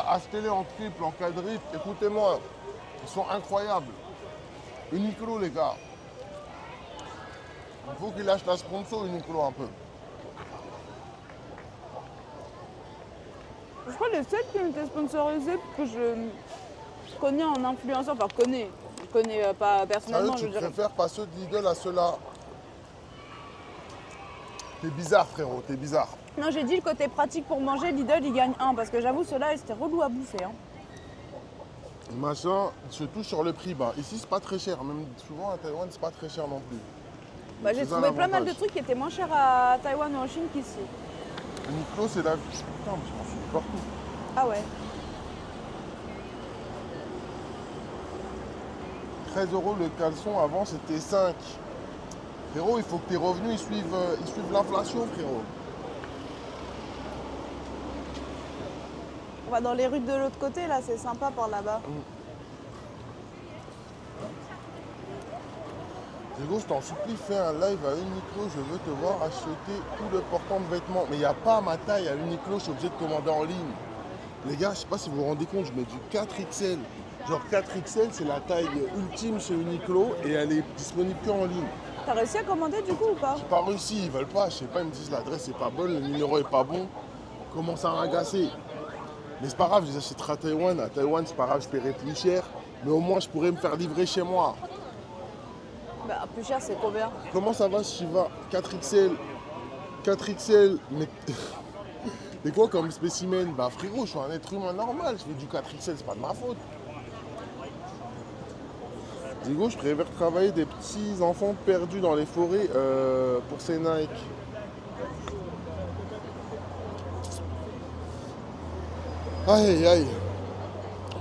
achetez-les en triple, en quadruple. Écoutez-moi, ils sont incroyables. Uniqlo, les gars. Il faut qu'il achète un sponsor Uniqlo un peu. Je crois que les seuls qui ont été sponsorisés que je connais en influenceur, enfin je connais pas Sérieux, personnellement, je tu dirais. préfères pas ceux de Lidl à ceux-là? T'es bizarre, frérot, t'es bizarre. Non, j'ai dit le côté pratique pour manger, Lidl il gagne 1 parce que j'avoue ceux-là c'était relou à bouffer. Hein. Machin, surtout sur le prix. Bah, ici, c'est pas très cher. Même souvent à Taïwan, c'est pas très cher non plus. Bah, j'ai C'est un trouvé plein mal de avantage. trucs qui étaient moins chers à Taïwan ou en Chine qu'ici. Uniqlo, c'est la vie. Putain, mais je m'en suis partout. Ah ouais. 13 € le caleçon, avant c'était 5. Frérot, il faut que tes revenus ils suivent l'inflation, frérot. On va dans les rues de l'autre côté là, c'est sympa par là-bas. Diego, je t'en supplie, fais un live à Uniqlo, je veux te voir acheter tout le portant de vêtements. Mais il n'y a pas ma taille à Uniqlo, je suis obligé de commander en ligne. Les gars, je sais pas si vous vous rendez compte, je mets du 4XL. Genre 4XL, c'est la taille ultime chez Uniqlo et elle est disponible que en ligne. T'as réussi à commander du coup ou pas? J'ai pas réussi, ils veulent pas, je sais pas, ils me disent l'adresse est pas bonne, le numéro est pas bon. Commence à m'agacer. Mais c'est pas grave, je les achèterai à Taïwan. À Taïwan, c'est pas grave, je paierai plus cher. Mais au moins, je pourrais me faire livrer chez moi. Bah plus cher c'est combien? Comment ça va, Shiva? 4XL. 4XL, mais. T'es quoi comme spécimen? Bah frérot, je suis un être humain normal, je fais du 4XL, c'est pas de ma faute. Diego, je préfère travailler des petits enfants perdus dans les forêts pour ces Nike. Aïe aïe.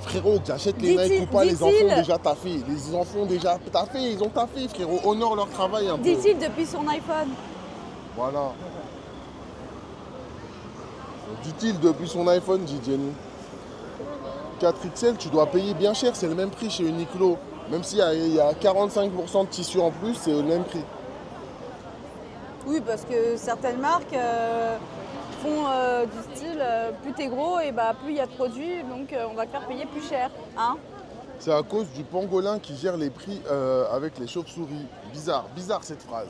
Frérot, que j'achète les Nike ou pas, les enfants ont déjà taffé. Les enfants ont déjà taffé, ils ont taffé, frérot. Honore leur travail un peu. Dit-il depuis son iPhone. Voilà. Dit-il depuis son iPhone, dit Jenny. 4XL, tu dois payer bien cher, c'est le même prix chez Uniqlo. Même s'il y a 45% de tissu en plus, c'est le même prix. Oui, parce que certaines marques font du style plus t'es gros et bah plus il y a de produits, donc on va te faire payer plus cher. Hein? C'est à cause du pangolin qui gère les prix avec les chauves-souris. Bizarre, bizarre cette phrase.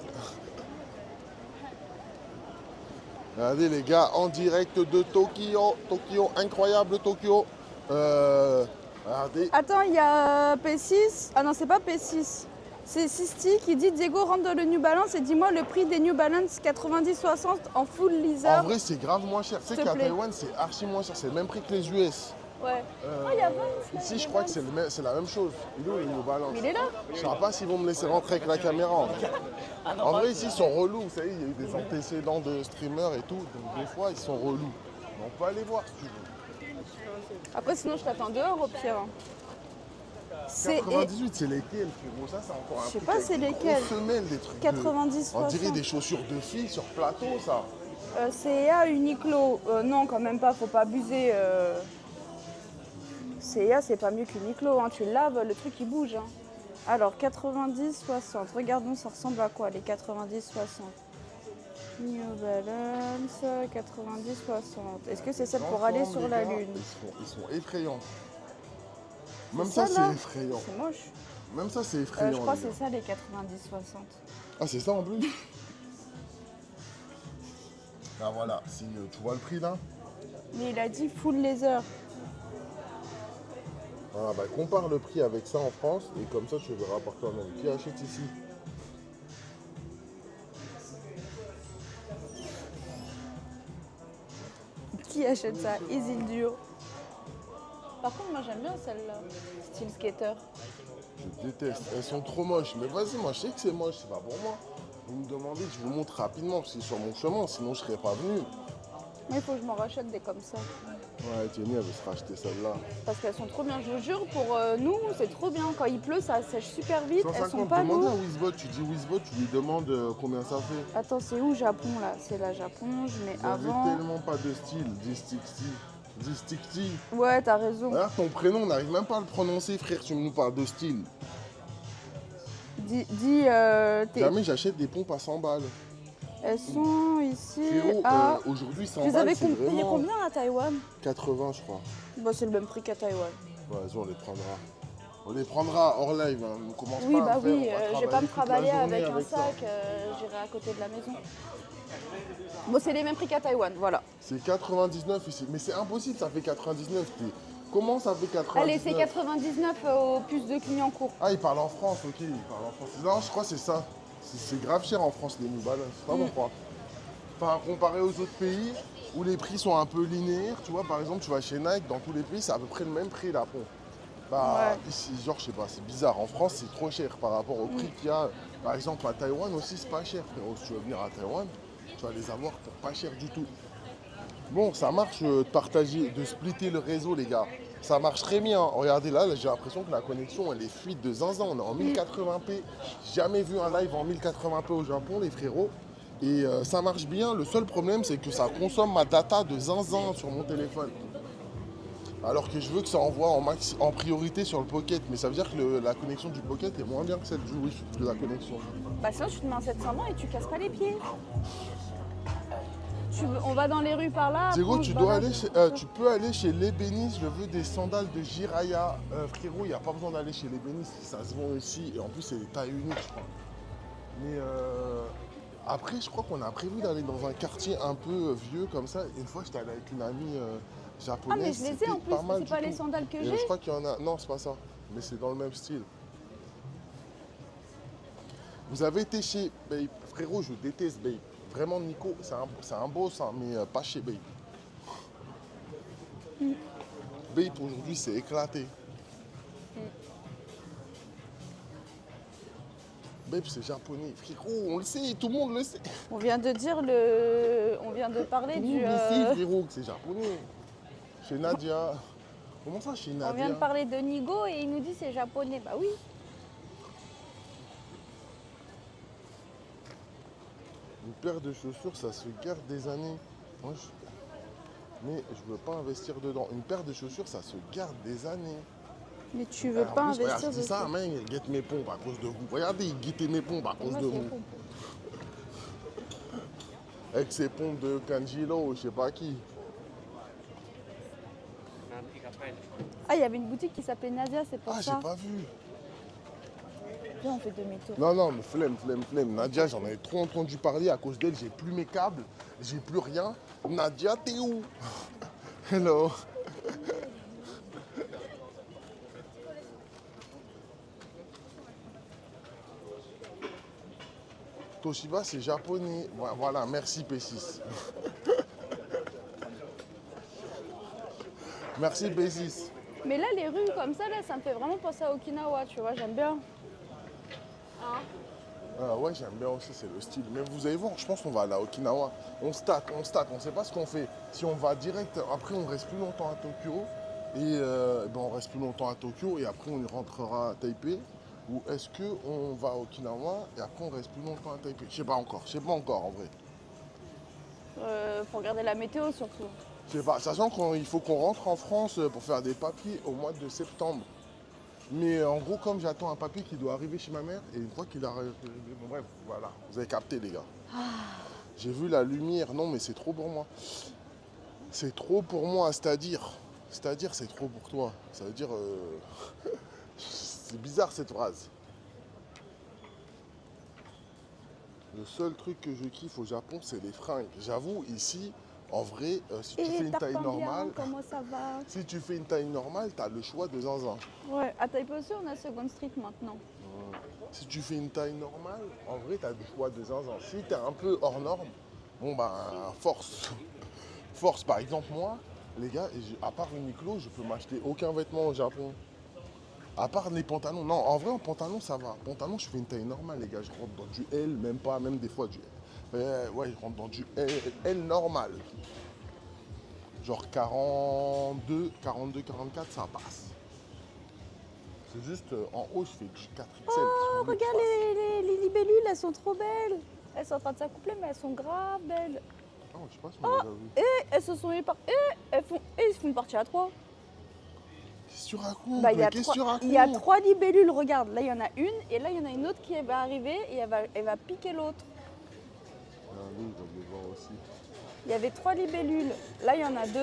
Regardez les gars, en direct de Tokyo. Tokyo, incroyable Tokyo. Regardez. Attends, il y a P6. Ah non, c'est pas P6. C'est Sisti qui dit Diego rentre dans le New Balance et dis-moi le prix des New Balance 90-60 en full En leather. vrai, c'est grave moins cher. Tu sais S'il te qu'à plaît. Taïwan, c'est archi moins cher. C'est le même prix que les US. Ouais. Oh, il y a Vans. Ici, je crois que c'est la même chose. Il est où le New Balance? Mais il est là. Je ne sais pas s'ils vont me laisser rentrer avec la caméra. En vrai, ici, ils sont relous. Vous savez, il y a eu des antécédents de streamers et tout. Donc, des fois, ils sont relous. Mais on peut aller voir si tu veux. Après, sinon, je t'attends dehors au pire. C'est 98, c'est lesquels, frérot? Ça, c'est encore un Je sais truc pas avec c'est des lesquels. grosses semelles, des trucs 90, On dirait 60. des chaussures de filles sur plateau, ça. CA Uniqlo. Non, quand même pas, faut pas abuser. CA, c'est pas mieux qu'Uniqlo. Hein. Tu le laves, le truc il bouge. Hein. Alors, 90-60. Regardons, ça ressemble à quoi les 90-60? New Balance, 90-60. Est-ce que c'est celle pour aller Ensemble, sur les la gars, Lune? Ils sont effrayants. Même ça, ça, là c'est effrayant. C'est moche. Même ça, c'est effrayant. Je crois les que gars. c'est ça les 90-60. Ah, c'est ça en plus? Ah, voilà. Si tu vois le prix là? Mais il a dit full laser. Ah, bah, compare le prix avec ça en France et comme ça, tu verras par toi-même. Qui achète ici? Qui achète ça? Isildur. Par contre, moi j'aime bien celle-là, style skater. Je déteste. Elles sont trop moches. Mais vas-y, moi, je sais que c'est moche. C'est pas pour moi. Vous me demandez, je vous montre rapidement parce que c'est sur mon chemin. Sinon, je serais pas venu. Mais il faut que je m'en rachète des comme ça. Ouais, Jenny, elle veut se racheter celle-là. Parce qu'elles sont trop bien. Je vous jure, pour nous, c'est trop bien. Quand il pleut, ça sèche super vite. Elles sont 150, pas demande à lourdes. Wizbot. Tu dis Wizbot, tu lui demandes combien ça fait. Attends, c'est où Japon là? C'est là Japon, je mets Vous avez avant. tellement pas de style. Disticti. Ouais, t'as raison. Regarde ton prénom, on n'arrive même pas à le prononcer, frère. Tu nous parles de style. Dis Jamais j'achète des pompes à 100 balles. Elles sont ici Frérot, à... aujourd'hui, 100 Vous balles, avez c'est payé vraiment combien à Taïwan? 80, je crois. Bah, c'est le même prix qu'à Taïwan. Ouais, vas-y, on les prendra. On les prendra hors live, hein. Ne commence Oui, pas à bah me faire, oui, on va je vais pas me travailler toute la travailler journée avec un avec ça. sac, j'irai à côté de la maison. Bon, c'est les mêmes prix qu'à Taïwan, voilà. C'est 99 ici, mais c'est impossible, ça fait 99. Comment ça fait 99? Allez, c'est 99 au puce de Clignancourt. Ah, il parle en France, ok, il parle en France. Non, je crois que c'est ça. C'est grave cher en France, les New Balance. Je sais pas pourquoi. Enfin, comparé aux autres pays où les prix sont un peu linéaires, tu vois, par exemple, tu vas chez Nike, dans tous les pays, c'est à peu près le même prix là. Bon. Bah, Ouais. ici, genre, je sais pas, c'est bizarre. En France, c'est trop cher par rapport au prix qu'il y a. Par exemple, à Taïwan aussi, c'est pas cher, frérot. Si tu veux venir à Taïwan, tu vas les avoir pour pas cher du tout. Bon, ça marche de partager, de splitter le réseau, les gars. Ça marche très bien. Regardez là, j'ai l'impression que la connexion, elle est fluide de zinzin. On est en 1080p. Jamais vu un live en 1080p au Japon, les frérots. Et ça marche bien. Le seul problème, c'est que ça consomme ma data de zinzin sur mon téléphone. Alors que je veux que ça envoie en priorité sur le Pocket. Mais ça veut dire que la connexion du Pocket est moins bien que celle du Wi-Fi de la connexion. Bah sinon, tu te mets en 720 et tu casses pas les pieds. On va dans les rues par là. Zéro, après, on tu se dois balade. aller tu peux aller chez l'ébéniste, je veux des sandales de Jiraya. Frérot, il n'y a pas besoin d'aller chez l'ébéniste, ça se vend ici. Et en plus, c'est des tailles uniques, je crois. Mais après, je crois qu'on a prévu d'aller dans un quartier un peu vieux comme ça. Une fois, j'étais allé avec une amie japonaise. Ah, mais je les ai c'était en plus, pas mal c'est du pas les tout. sandales que Et j'ai. je crois qu'il y en a. Non, c'est pas ça. Mais c'est dans le même style. Vous avez été chez Babe. Frérot, je déteste Babe. Vraiment, Nico, c'est un beau ça, mais pas chez Babe. Babe, aujourd'hui, c'est éclaté. Babe, c'est japonais. Frérot, on le sait, tout le monde le sait. On vient de parler Tout le du. monde le sait, frérot, que c'est japonais. Chez Nadia. Comment ça, chez On Nadia? vient de parler de Nigo et il nous dit c'est japonais. Bah oui. Une paire de chaussures, ça se garde des années. Mais je veux pas investir dedans. Une paire de chaussures, ça se garde des années. Mais tu veux En pas plus, regarde, investir je dis ça, mec, il guette mes pompes à cause de vous. Regardez, il guettait mes pompes à cause Moi, de c'est vous. bon. Avec ses pompes de Kanjiro, je sais pas qui. Ah, il y avait une boutique qui s'appelait Nadia, c'est pour Ah, j'ai ça. pas vu. Viens, on fait demi-tour. Non, mais flemme. Nadia, j'en avais trop entendu parler. À cause d'elle, j'ai plus mes câbles, j'ai plus rien. Nadia, t'es où? Hello. Toshiba, c'est japonais. Voilà, merci P6. Merci P6. Mais là, les rues comme ça, là, ça me fait vraiment penser à Okinawa, tu vois, j'aime bien. Ah ouais, j'aime bien aussi, c'est le style. Mais vous allez voir, je pense qu'on va aller à Okinawa. On stack, on sait pas ce qu'on fait. Si on va direct, après on reste plus longtemps à Tokyo. Et on reste plus longtemps à Tokyo et après on y rentrera à Taipei. Ou est-ce qu'on va à Okinawa et après on reste plus longtemps à Taipei? Je sais pas encore en vrai. Faut regarder la météo surtout. Je sais pas, sachant qu'il faut qu'on rentre en France pour faire des papiers au mois de septembre. Mais en gros, comme j'attends un papier qui doit arriver chez ma mère, et une fois qu'il arrive, bon, bref, voilà, vous avez capté les gars. J'ai vu la lumière, non mais c'est trop pour moi. C'est trop pour moi, c'est-à-dire c'est trop pour toi. Ça veut dire, c'est bizarre cette phrase. Le seul truc que je kiffe au Japon, c'est les fringues. J'avoue, ici, en vrai, si tu fais une taille normale, comment ça va? si tu fais une taille normale, tu as le choix de zinzin. Ouais, à Taipei aussi, on a Second Street maintenant. Si tu fais une taille normale, en vrai, tu as le choix de zinzin. Si tu es un peu hors norme, bon ben, force. Force, par exemple, moi, les gars, à part Uniqlo, je peux m'acheter aucun vêtement au Japon. À part les pantalons. Non, en vrai, en pantalon, ça va. Pantalon, je fais une taille normale, les gars. Je rentre dans du L, même pas, même des fois du L. Ouais, je rentre dans du L normal. Genre 42, 44, ça passe. C'est juste en haut, je fais du 4XL. Oh, regarde les libellules, elles sont trop belles. Elles sont en train de s'accoupler, mais elles sont grave belles. Oh, je sais pas si on l'a déjà vu. Et elles se sont éparpillées. Ils font une partie à 3. Qu'est-ce que tu racontes? Bah, il y a 3 libellules, regarde. Là, il y en a une, et là, il y en a une autre qui va arriver, et elle va piquer l'autre. Il y avait 3 libellules. Là, il y en a 2.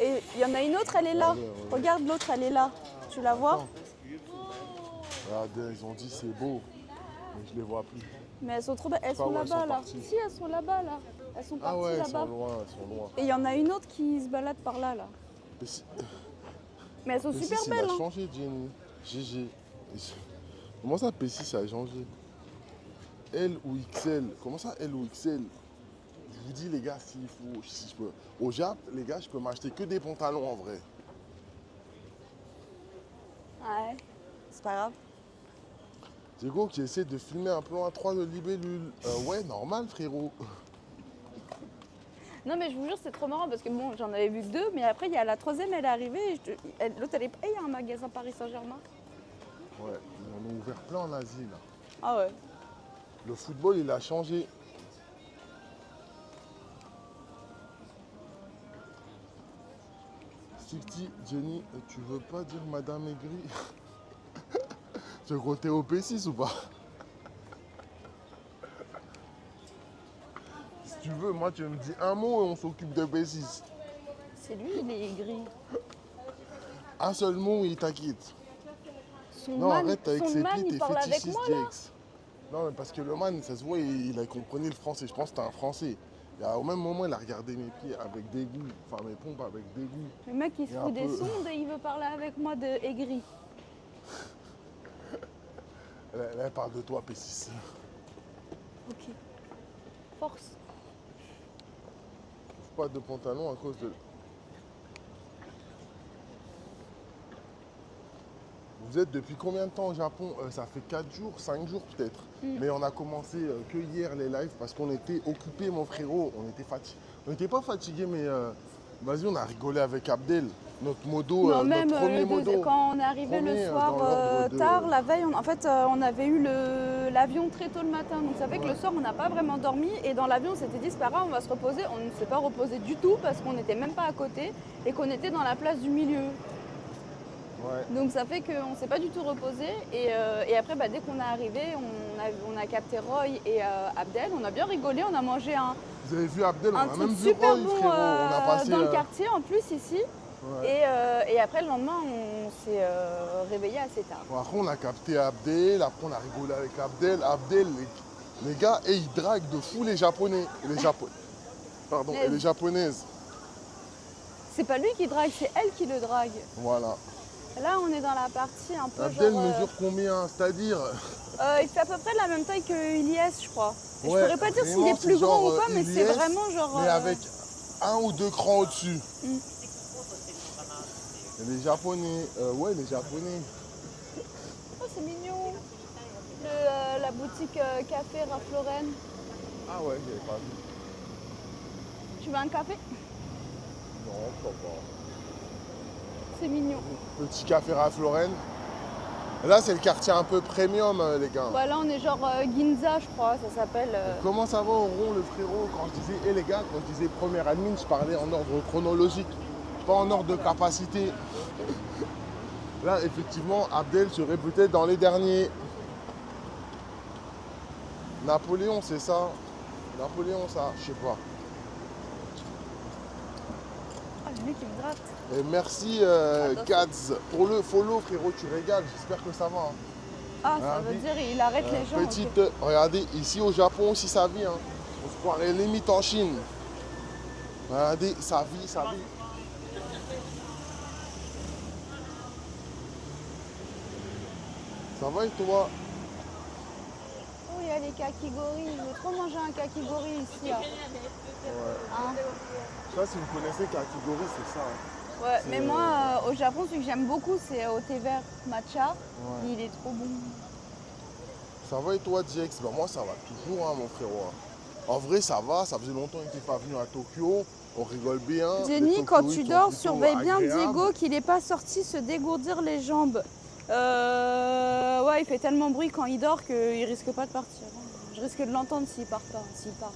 Et il y en a une autre, elle est là. Ouais. Regarde l'autre, elle est là. Tu la vois? Attends. Regardez, ils ont dit c'est beau, mais je les vois plus. Mais elles sont trop belles. Elles sais pas sont où elles là-bas, sont là. parties. Si, elles sont là-bas, là. Elles sont Ah parties ouais, elles là-bas. sont loin, elles sont loin. Et il y en a une autre qui se balade par là, là. Pessis, Mais elles sont super il belles, a hein. changé, Jenny. GG. Comment ça, Pessis, ça a changé? L ou XL? Comment ça, L ou XL? Je vous dis, les gars, s'il faut, si je peux. Au Jap, les gars, je peux m'acheter que des pantalons en vrai. Ouais. C'est pas grave. Diego qui essaie de filmer un plan A3 de libellule. Ouais, normal, frérot. Non, mais je vous jure, c'est trop marrant parce que bon, j'en avais vu que 2, mais après, il y a la troisième, elle est arrivée. Et l'autre, elle est pas. Il y a un magasin Paris Saint-Germain. Ouais, on a ouvert plein en Asie, là. Ah ouais. Le football, il a changé. Sifty, Jenny, tu veux pas dire Madame Aigri? Tu veux compter au P6 ou pas? Si tu veux, moi tu me dis un mot et on s'occupe de P6. C'est lui, il est gris. Un seul mot et il t'inquiète. Son Non, man, arrête avec son ses man, pieds, il t'es parle avec fétichiste, moi, là. DX. Non, mais parce que le man, ça se voit, il a compris le français. Je pense que c'était un français. Au même moment, il a regardé mes pieds avec dégoût. Enfin, mes pompes avec dégoût. Le mec, il se Et un fout des peu- sondes et il veut parler avec moi de aigri. Elle parle de toi, P6. Ok. Force. Pas de pantalon à cause de... Vous êtes depuis combien de temps au Japon? Ça fait 4 jours, 5 jours peut-être. Mais on a commencé que hier les lives parce qu'on était occupés, mon frérot. On était fatigués. On n'était pas fatigués, mais vas-y, on a rigolé avec Abdel. Notre modo, Non, même notre premier modo. quand on est arrivé Premier, le soir dans l'ordre de- tard, la veille, en fait, on avait eu l'avion très tôt le matin. Donc ça fait que le soir, on n'a pas vraiment dormi. Et dans l'avion, on s'était dit, c'est pas grave, on va se reposer. On ne s'est pas reposé du tout parce qu'on n'était même pas à côté et qu'on était dans la place du milieu. Ouais. Donc ça fait qu'on ne s'est pas du tout reposé. Et après, dès qu'on est arrivé, on a capté Roy et Abdel. On a bien rigolé, on a mangé un Vous avez vu Abdel, on a truc même vu super Roy, bon frérot. On a passé... dans le quartier en plus ici. Ouais. Et après, le lendemain, on s'est réveillé assez tard. Bon, après, on a capté Abdel, après, on a rigolé avec Abdel. Abdel, les gars, et ils draguent de fou les Japonais. Et les Japonais. Pardon, et les Japonaises. C'est pas lui qui drague, c'est elle qui le drague. Voilà. Là, on est dans la partie un peu Abdel genre... mesure combien? C'est-à-dire il fait à peu près la même taille que Ilyes, je crois. Et Ouais, je pourrais pas dire s'il vraiment, est plus c'est grand genre, ou pas, mais c'est Ilyes, vraiment genre... mais avec 1 ou 2 crans au-dessus. Et les Japonais, ouais, les Japonais. Oh, c'est mignon. La boutique café Ralph Lauren. Ah ouais, j'avais pas vu. Tu veux un café? Non, je crois pas. C'est mignon. Petit café Ralph Lauren. Là, c'est le quartier un peu premium, les gars. Ouais, là, on est genre Ginza, je crois, ça s'appelle. Comment ça va au rond, le frérot? Quand je disais, les gars, quand je disais première admin, je parlais en ordre chronologique, pas en ordre de capacité. Là, effectivement, Abdel serait peut-être dans les derniers. Napoléon, c'est ça? Napoléon, ça, je sais pas. Ah, le mec, il me gratte. Et merci, Gads, pour le follow, frérot, tu régales. J'espère que ça va. Hein. Ah, ça Regardez. veut dire il arrête les gens. Petite, ok. regardez, ici au Japon aussi, ça vit. Hein. On se croirait limite en Chine. Regardez, ça vit, ça vit. Ça va et toi? Oh, il y a les kakigori. Je veux trop manger un kakigori ici. Là. Ouais. Hein. Je sais pas si vous connaissez Kakigori, c'est ça. Hein. Ouais, C'est, mais moi, au Japon, celui que j'aime beaucoup, c'est au thé vert matcha. Ouais. Il est trop bon. Ça va et toi, DX? Ben moi, ça va toujours, hein, mon frérot. En vrai, ça va. Ça faisait longtemps qu'il n'était pas venu à Tokyo. On rigole bien. Jenny, Les quand Tokyoïtes tu sont dors, plutôt surveille bien agréables. Diego qu'il n'est pas sorti se dégourdir les jambes. Ouais, il fait tellement bruit quand il dort qu'il risque pas de partir. Je risque de l'entendre s'il part pas. S'il part.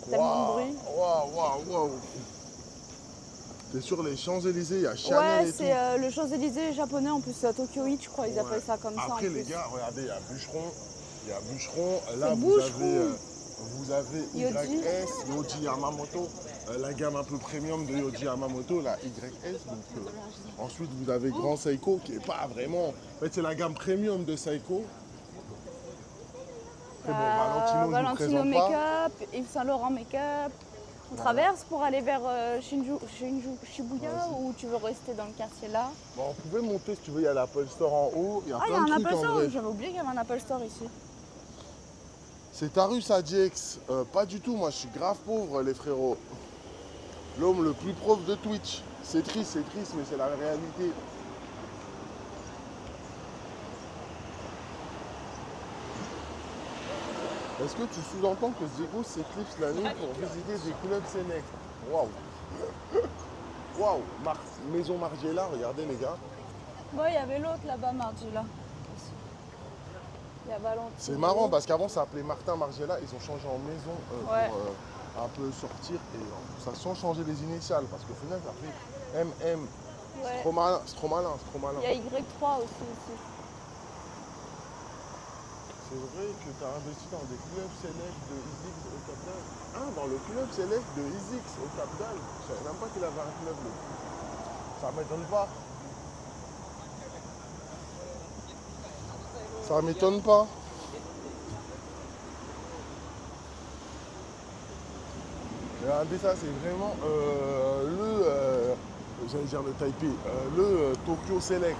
Tellement de bruit. Waouh. T'es sur les Champs-Élysées, il y a Chanel Ouais, et tout. c'est le Champs-Élysées japonais en plus, Tokyo-Heat, je crois, ils Ouais. appellent ça comme ça. en Après, les plus. gars, regardez, il y a Bûcheron. Il y a Bûcheron. Là, C'est vous Boucheron. avez. Vous avez Yoji. YS, Yoji Yamamoto, la gamme un peu premium de Yoji Yamamoto, la YS. Donc, ensuite, vous avez Grand Seiko qui est pas vraiment. En fait, c'est la gamme premium de Seiko. Après, bon, Valentino, je ne vous Valentino présente pas. Make-up, Yves Saint Laurent Make-up. On traverse pour aller vers Shibuya ou tu veux rester dans le quartier là? Bon, on pouvait monter si tu veux, il y a l'Apple Store en haut, il y a Ah, il y a plein de un trucs Apple en Store, vrai. j'avais oublié qu'il y avait un Apple Store ici. C'est ta rue, ça, DX? Pas du tout, moi je suis grave pauvre, les frérots. L'homme le plus pauvre de Twitch. C'est triste, mais c'est la réalité. Est-ce que tu sous-entends que Diego s'éclipse la nuit pour visiter des clubs Sénèque? Waouh! Waouh! Maison Margiela, regardez les gars. Bon, il y avait l'autre là-bas, Margiela. Il y a Valentino. C'est marrant parce qu'avant ça s'appelait Martin Margiela, ils ont changé en maison Ouais. pour un peu sortir et ça sans changer les initiales parce qu'au final ça fait MM. Ouais. C'est trop malin, c'est trop malin, c'est trop malin. Il y a Y3 aussi ici. C'est vrai que tu as investi dans des clubs Select de Isix au Cap d'Agde. Ah, dans le club Select de Isix au Cap d'Agde. Je savais même pas qu'il avait un club. Ça m'étonne pas. Ça m'étonne pas. Regardez ça, c'est vraiment j'allais dire le Taipei, Tokyo Select.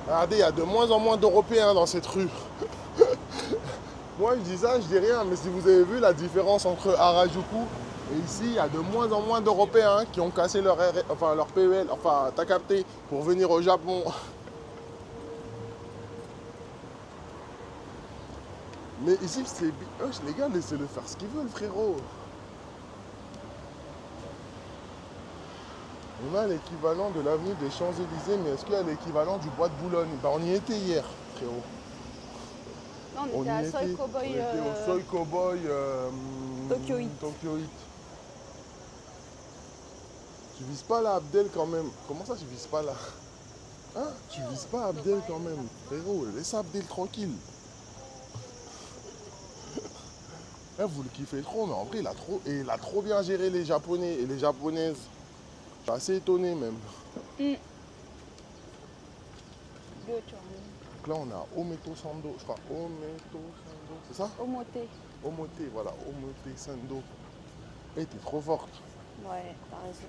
Regardez, il y a de moins en moins d'Européens dans cette rue. Moi, je dis ça, je dis rien, mais si vous avez vu la différence entre Harajuku et ici, il y a de moins en moins d'Européens qui ont cassé leur PEL, enfin, t'as capté, pour venir au Japon. Mais ici, c'est... les gars, laissez-le faire ce qu'ils veulent, frérot. On a l'équivalent de l'avenue des Champs-Élysées, mais est-ce qu'il y a l'équivalent du bois de Boulogne? Bah, on y était hier, frérot. Non, on était à Soi On Cowboy. était au Soi Cowboy Tokyo Heat. Tokyo Heat. Tu vises pas là, Abdel, quand même. Comment ça, tu vises pas là? Hein? Tu vises pas Abdel, quand même. Frérot, laisse Abdel tranquille. Vous le kiffez trop, mais en vrai, il a trop bien géré les Japonais et les Japonaises. Je suis assez étonné, même. Mm. Donc là, on est à Ometo Sando, je crois. Ometo Sando, c'est ça? Omote. Omote, voilà. Omote Sando. Eh, t'es trop forte. Ouais, t'as raison.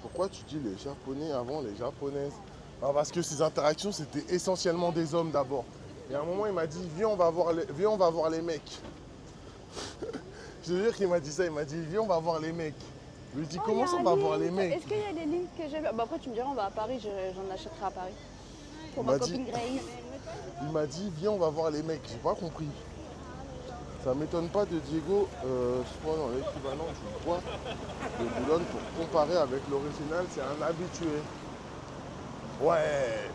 Pourquoi tu dis les Japonais avant les Japonaises? Ah, parce que ces interactions, c'était essentiellement des hommes d'abord. Et à un moment, il m'a dit, viens, on va voir les mecs. Je te jure qu'il m'a dit ça, il m'a dit, viens, on va voir les mecs. Je lui ai dit, comment ça, on va voir les mecs? Est-ce qu'il y a des lignes que j'ai... Bah après, tu me diras, on va à Paris, j'en achèterai à Paris. Pour Il ma m'a dit- copine Grace. Il m'a dit, viens, on va voir les mecs. J'ai pas compris. Ça m'étonne pas de Diego soit dans l'équivalent du bois de Boulogne pour comparer avec l'original, c'est un habitué. Ouais,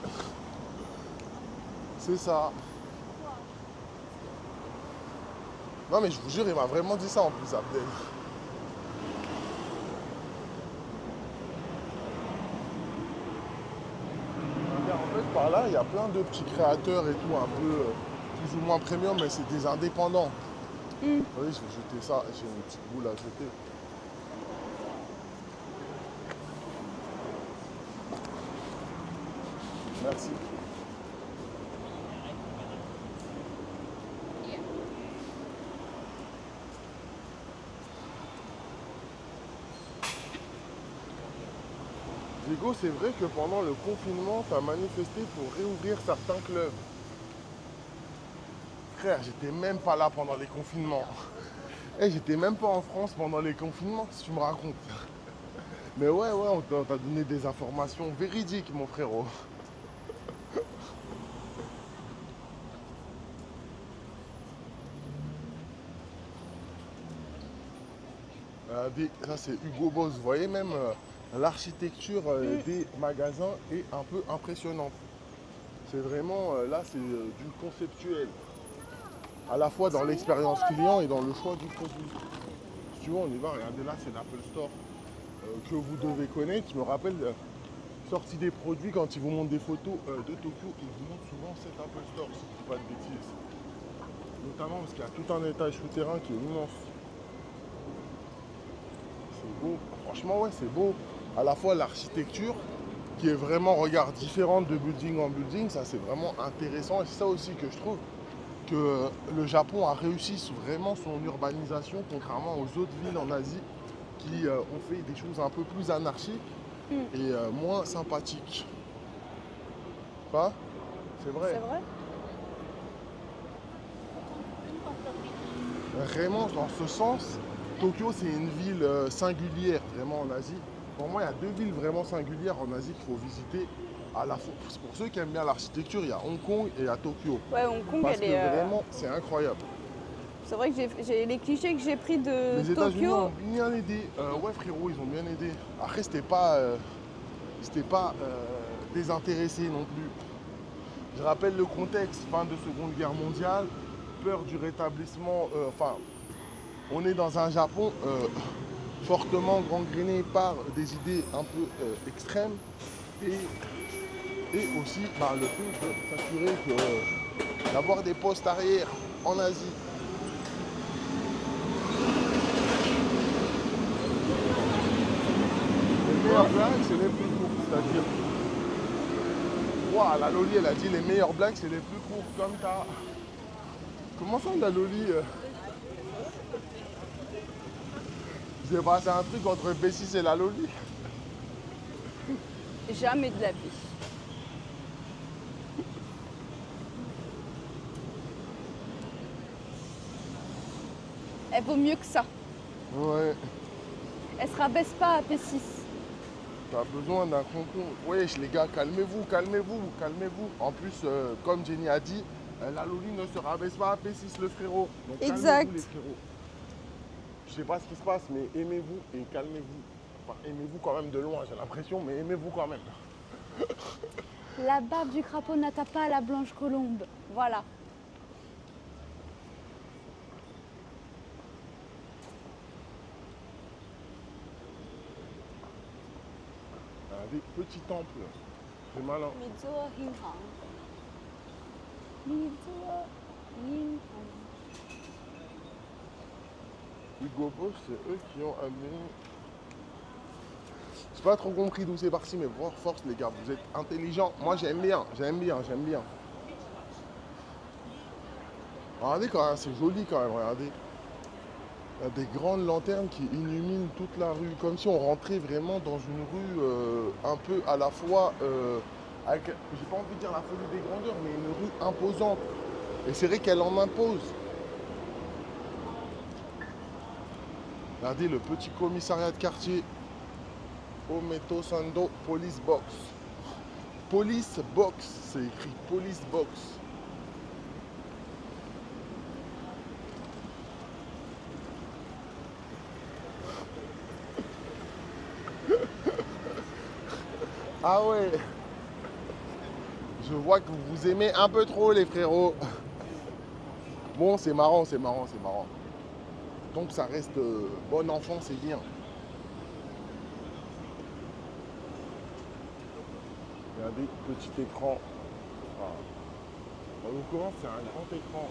c'est ça. Non mais je vous jure, il m'a vraiment dit ça en plus, Abdel. En fait, par là, il y a plein de petits créateurs et tout, un peu plus ou moins premium, mais c'est des indépendants. Mm. Oui, je vais jeter ça, j'ai une petite boule à jeter. Merci. Diego, c'est vrai que pendant le confinement, tu as manifesté pour réouvrir certains clubs. Frère, j'étais même pas là pendant les confinements. J'étais même pas en France pendant les confinements, si tu me racontes. Mais ouais, on t'a donné des informations véridiques, mon frérot. Ça, c'est Hugo Boss. Vous voyez, même l'architecture des magasins est un peu impressionnante. C'est vraiment, là, c'est du conceptuel. À la fois dans l'expérience client et dans le choix du produit. Si tu veux, on y va. Regardez là, c'est l'Apple Store que vous devez connaître. Je me rappelle, sortie des produits, quand ils vous montrent des photos de Tokyo, ils vous montrent souvent cet Apple Store, si je ne dis pas de bêtises. Notamment parce qu'il y a tout un étage souterrain qui est immense. C'est beau. Franchement, ouais, c'est beau. À la fois l'architecture, qui est vraiment, regarde, différente de building en building, ça c'est vraiment intéressant. Et c'est ça aussi que je trouve que le Japon a réussi vraiment son urbanisation, contrairement aux autres villes en Asie qui ont fait des choses un peu plus anarchiques et moins sympathiques. Pas? C'est vrai. C'est vrai? Vraiment, dans ce sens, Tokyo, c'est une ville singulière, vraiment en Asie. Pour moi, il y a deux villes vraiment singulières en Asie qu'il faut visiter. À la fois, pour ceux qui aiment bien l'architecture, il y a Hong Kong et il y a Tokyo. Ouais, Hong Kong, Parce elle que est. vraiment, c'est incroyable. C'est vrai que j'ai les clichés que j'ai pris de Les États-Unis Tokyo. ont bien aidé. Ouais, frérot, ils ont bien aidé. Après, c'était pas désintéressé non plus. Je rappelle le contexte, fin de Seconde Guerre mondiale, peur du rétablissement. On est dans un Japon fortement gangréné par des idées un peu extrêmes et aussi le fait de s'assurer d'avoir des postes arrière en Asie. Les meilleures blagues, c'est les plus courtes, c'est-à-dire. Ouah, la Loli, elle a dit les meilleures blagues, c'est les plus courtes, comme ça. Comment ça, la Loli Vous avez passé un truc entre B6 et la Loli? Jamais de la vie. Elle vaut mieux que ça. Ouais. Elle se rabaisse pas à P6. T'as besoin d'un concours. Wesh les gars, calmez-vous, calmez-vous, calmez-vous. En plus, comme Jenny a dit, la Loli ne se rabaisse pas à P6 le frérot. Donc Exact. calmez-vous les frérots. Je sais pas ce qui se passe, mais aimez-vous et calmez-vous. Enfin, aimez-vous quand même de loin, j'ai l'impression, mais aimez-vous quand même. La barbe du crapaud n'atteint pas la blanche colombe. Voilà. Des petits temples. C'est malin. Mizuo Hinhang. Mizuo Hinhang. Hugo Boss, c'est eux qui ont amené. J'ai pas trop compris d'où c'est parti, mais voir force les gars, vous êtes intelligents. Moi j'aime bien, j'aime bien, j'aime bien. Regardez quand même, c'est joli quand même, regardez. Il y a des grandes lanternes qui illuminent toute la rue, comme si on rentrait vraiment dans une rue un peu à la fois, avec, j'ai pas envie de dire la folie des grandeurs, mais une rue imposante. Et c'est vrai qu'elle en impose. Regardez le petit commissariat de quartier. Ometo Sando Police Box. Police Box, c'est écrit Police Box. Ah ouais. Je vois que vous aimez un peu trop les frérots. Bon, c'est marrant, c'est marrant, c'est marrant. Donc ça reste bon enfant, c'est bien. Regardez, petit écran. En l'occurrence, c'est un grand écran.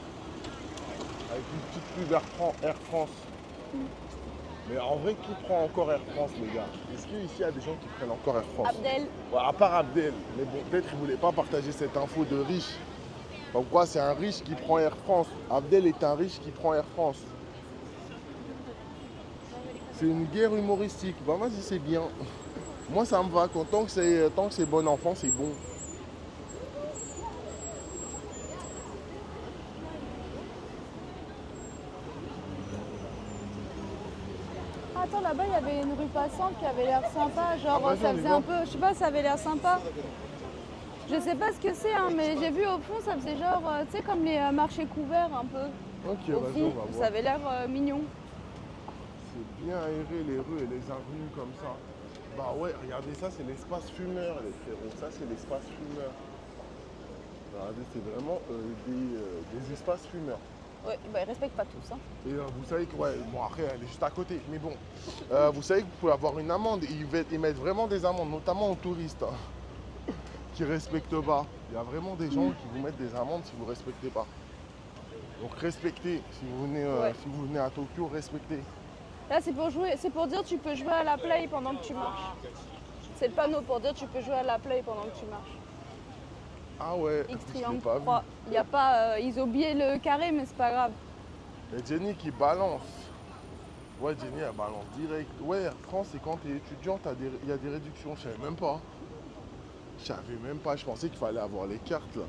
Avec une petite pub Air France. Mais en vrai, qui prend encore Air France, les gars? Est-ce qu'ici, il y a des gens qui prennent encore Air France? Abdel. Ouais, à part Abdel. Mais bon, peut-être qu'il ne voulait pas partager cette info de riche. Comme quoi, c'est un riche qui prend Air France. Abdel est un riche qui prend Air France. C'est une guerre humoristique. Bah, vas-y, c'est bien. Moi, ça me va. Tant que c'est bon enfant, c'est bon. Attends, là-bas, il y avait une rue passante qui avait l'air sympa. Genre, Ah, vas-y, ça on y faisait va. un peu. Je sais pas, ça avait l'air sympa. Je sais pas ce que c'est, hein, mais j'ai vu au fond, ça faisait genre, tu sais, comme les marchés couverts un peu. Ok, Au vas-y, on fond, va ça voir. avait l'air mignon. C'est bien aéré les rues et les avenues comme ça. Bah ouais, regardez ça, c'est l'espace fumeur, les frérots. Ça, c'est l'espace fumeur. Regardez, c'est vraiment des espaces fumeurs. Ouais, bah, ils respectent pas tous. Hein. Et vous savez que, ouais, bon après elle est juste à côté, mais bon, vous savez que vous pouvez avoir une amende, ils mettent vraiment des amendes, notamment aux touristes qui respectent pas. Il y a vraiment des gens qui vous mettent des amendes si vous respectez pas. Donc respectez, si vous venez, Ouais. si vous venez à Tokyo, respectez. Là, c'est pour jouer, c'est pour dire tu peux jouer à la play pendant que tu marches. C'est le panneau pour dire tu peux jouer à la play pendant que tu marches. Ah ouais, X je l'ai triangle pas vu. 3. Il y a pas, ils ont oublié le carré, mais c'est pas grave. Et Jenny qui balance. Ouais, Jenny elle balance direct. Ouais, Air France, c'est quand t'es étudiant, il y a des réductions, je savais même pas. Je savais même pas, je pensais qu'il fallait avoir les cartes là.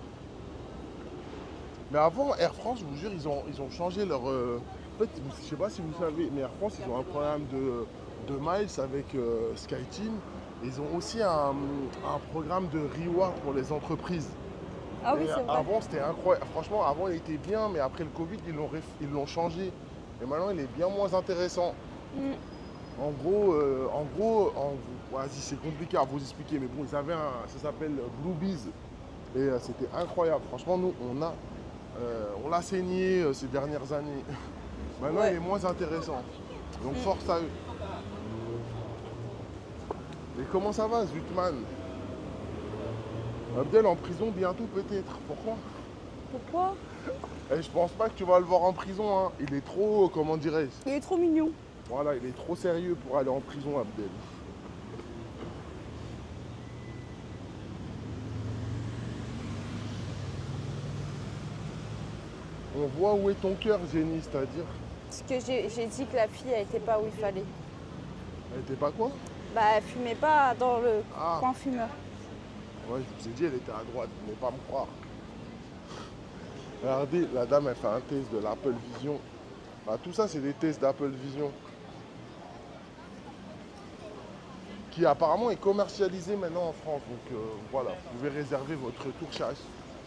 Mais avant, Air France, je vous jure, ils ont changé leur. En fait, je sais pas si vous savez, mais Air France, ils ont un programme de miles avec SkyTeam. Ils ont aussi un programme de reward pour les entreprises. Ah oui, Et c'est vrai. avant, c'était incroyable. Franchement, avant, il était bien, mais après le Covid, ils l'ont changé. Et maintenant, il est bien moins intéressant. Mm. Vas-y, c'est compliqué à vous expliquer, mais bon, ils avaient ça s'appelle Bluebees. Et c'était incroyable. Franchement, nous, on l'a saigné ces dernières années. Maintenant, Ouais. il est moins intéressant. Donc, force à eux. Et comment ça va, Zutman? Abdel en prison bientôt, peut-être. Pourquoi? Pourquoi? Je pense pas que tu vas le voir en prison. Hein. Il est trop, comment dirais-je? Il est trop mignon. Voilà, il est trop sérieux pour aller en prison, Abdel. On voit où est ton cœur, Jenny, c'est-à-dire. Parce que j'ai dit que la fille, elle était pas où il fallait. Elle était pas quoi? Bah, elle fumait pas dans le Ah, coin fumeur. ouais, je vous ai dit, elle était à droite, vous n'allez pas me croire. Regardez, la dame, elle fait un test de l'Apple Vision. Bah, tout ça, c'est des tests d'Apple Vision. Qui apparemment est commercialisé maintenant en France. Donc voilà, vous pouvez réserver votre tour chez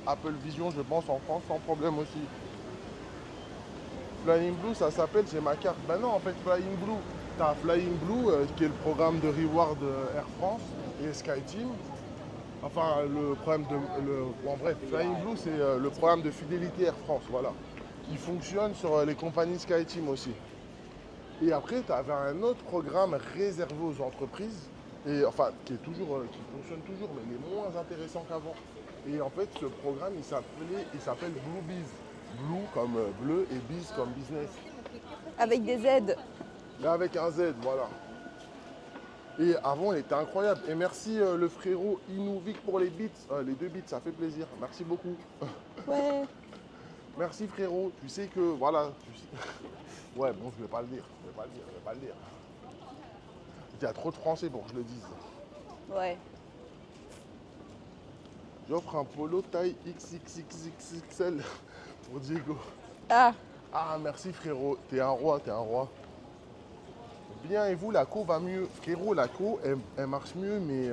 Apple Vision, je pense, en France, sans problème aussi. Flying Blue, ça s'appelle, j'ai ma carte. Ben non, en fait, Flying Blue, tu as Flying Blue, qui est le programme de reward Air France et SkyTeam. Enfin, le programme de. En bref, Flying Blue, c'est le programme de fidélité Air France, voilà. Qui fonctionne sur les compagnies SkyTeam aussi. Et après, tu avais un autre programme réservé aux entreprises, et, enfin, qui fonctionne toujours, mais il est moins intéressant qu'avant. Et en fait, ce programme, il s'appelle Bluebees. Blue comme bleu et Biz comme business. Avec des aides. Mais avec un Z, voilà. Et avant, il était incroyable. Et merci le frérot Inouvik pour les bits. Les 2 bits, ça fait plaisir. Merci beaucoup. Ouais. Merci frérot. Tu sais que, voilà. Ouais, bon, je vais pas le dire. Je vais pas le dire. Il y a trop de français pour que je le dise. Ouais. J'offre un polo taille XXXXL pour Diego. Ah, Ah, merci frérot. T'es un roi, t'es un roi. Bien, et vous, la co va mieux. Frérot, la co, elle marche mieux, mais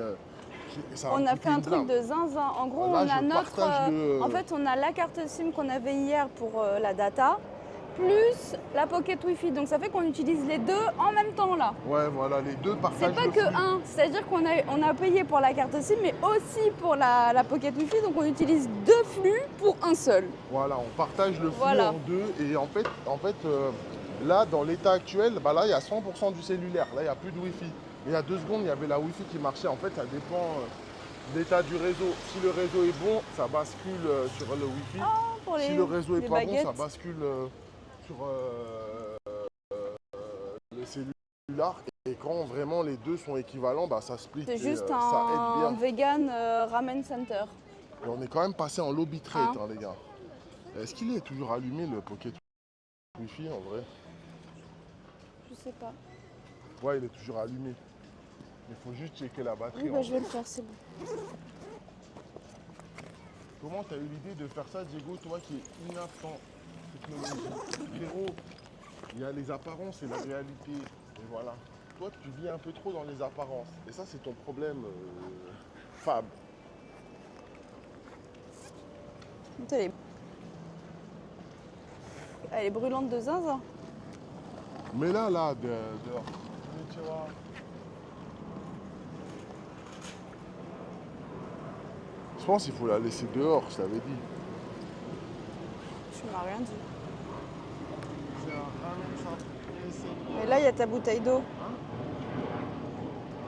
ça va on me a coûter fait un une truc blinde. de zinzin. En gros, Là, on a je notre. partage En fait, on a la carte SIM qu'on avait hier pour la data, plus la Pocket Wi-Fi. Donc ça fait qu'on utilise les deux en même temps là. Ouais, voilà, les deux C'est partagent pas le que flux. un, c'est-à-dire on a payé pour la carte SIM, mais aussi pour la Pocket Wi-Fi. Donc on utilise deux flux pour un seul. Voilà, on partage le flux Voilà. en deux. Et en fait là, dans l'état actuel, bah là, il y a 100% du cellulaire. Là, il n'y a plus de Wi-Fi. Mais il y a 2 secondes, il y avait la Wi-Fi qui marchait. En fait, ça dépend de l'état du réseau. Si le réseau est bon, ça bascule sur le Wi-Fi. Pour Si les, le réseau est les pas baguettes. bon, ça bascule sur le cellulaire. Et quand vraiment les deux sont équivalents, bah, ça split. C'est et, juste ça un aide bien. vegan ramen center. Et on est quand même passé en low bitrate, Hein. les gars. Est-ce qu'il est toujours allumé le Pocket Wi-Fi en vrai? Je sais pas. Ouais, il est toujours allumé. Il faut juste checker la batterie. Oui, en bah, je vais vrai. le faire, c'est bon. Comment t'as eu l'idée de faire ça, Diego, toi qui es inapte en technologie? Frérot, il y a les apparences et la réalité. Et voilà. Toi, tu vis un peu trop dans les apparences. Et ça, c'est ton problème, Fab. Elle est brûlante de zinzin. Mais là, dehors. Konnichiwa. Je pense qu'il faut la laisser dehors, je t'avais dit. Tu m'as rien dit. ramène ça. Et là, il y a ta bouteille d'eau.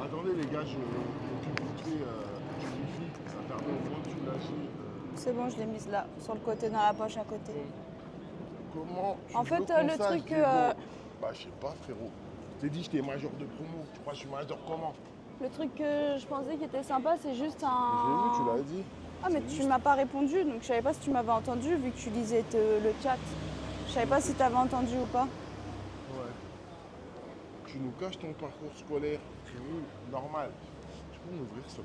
Attendez les gars, je m'occupe vite fait du wifi. Ça permet au moins de soulager. C'est bon, je l'ai mise là, sur le côté, dans la poche à côté. Comment tu En veux fait, qu'on le sache, truc, Diego Bah je sais pas frérot. Je t'ai dit j'étais major de promo. Tu crois que je suis major comment? Le truc que je pensais qui était sympa, c'est juste J'ai vu, tu un... l'as dit. Ah, mais C'est tu juste- m'as pas répondu, donc je savais pas si tu m'avais entendu, vu que tu lisais le chat. Je savais pas si tu avais entendu ou pas. Ouais. Tu nous caches ton parcours scolaire. Normal. Tu peux m'ouvrir ce